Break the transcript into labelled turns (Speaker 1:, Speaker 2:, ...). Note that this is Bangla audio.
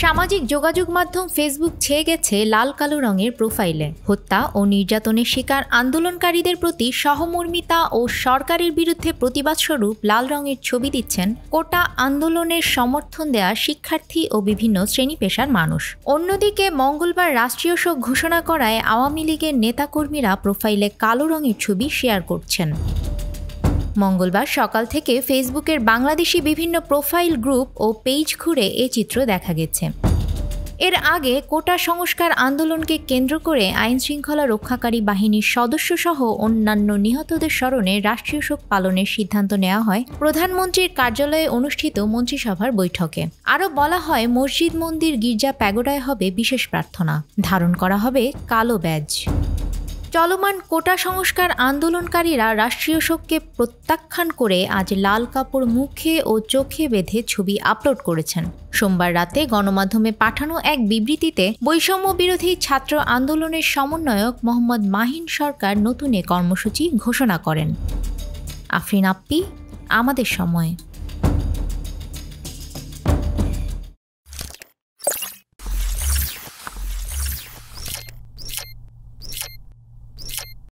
Speaker 1: সামাজিক যোগাযোগ মাধ্যম ফেসবুক ছেয়ে গেছে লাল কালো রঙের প্রোফাইলে। হত্যা ও নির্যাতনের শিকার আন্দোলনকারীদের প্রতি সহমর্মিতা ও সরকারের বিরুদ্ধে প্রতিবাদস্বরূপ লাল রঙের ছবি দিচ্ছেন কোটা আন্দোলনের সমর্থন দেয়া শিক্ষার্থী ও বিভিন্ন শ্রেণী পেশার মানুষ। অন্যদিকে মঙ্গলবার রাষ্ট্রীয় শোক ঘোষণা করায় আওয়ামী লীগের নেতাকর্মীরা প্রোফাইলে কালো রঙের ছবি শেয়ার করছেন। মঙ্গলবার সকাল থেকে ফেসবুকের বাংলাদেশি বিভিন্ন প্রোফাইল গ্রুপ ও পেজ ঘুরে এ চিত্র দেখা গেছে। এর আগে কোটা সংস্কার আন্দোলনকে কেন্দ্র করে আইনশৃঙ্খলা রক্ষাকারী বাহিনীর সদস্যসহ অন্যান্য নিহতদের স্মরণে রাষ্ট্রীয় শোক পালনের সিদ্ধান্ত নেওয়া হয় প্রধানমন্ত্রীর কার্যালয়ে অনুষ্ঠিত মন্ত্রিসভার বৈঠকে। আরও বলা হয়, মসজিদ, মন্দির, গির্জা, প্যাগোডায় হবে বিশেষ প্রার্থনা, ধারণ করা হবে কালো ব্যাজ। চলমান কোটা সংস্কার আন্দোলনকারীরা রাষ্ট্রীয় শোককে প্রত্যাখ্যান করে আজ লাল কাপড় মুখে ও চোখে বেঁধে ছবি আপলোড করেছেন। সোমবার রাতে গণমাধ্যমে পাঠানো এক বিবৃতিতে বৈষম্য বিরোধী ছাত্র আন্দোলনের সমন্বয়ক মোহাম্মদ মাহিন সরকার নতুন এ কর্মসূচি ঘোষণা করেন। আফরিন আপ্পি, আমাদের সময়।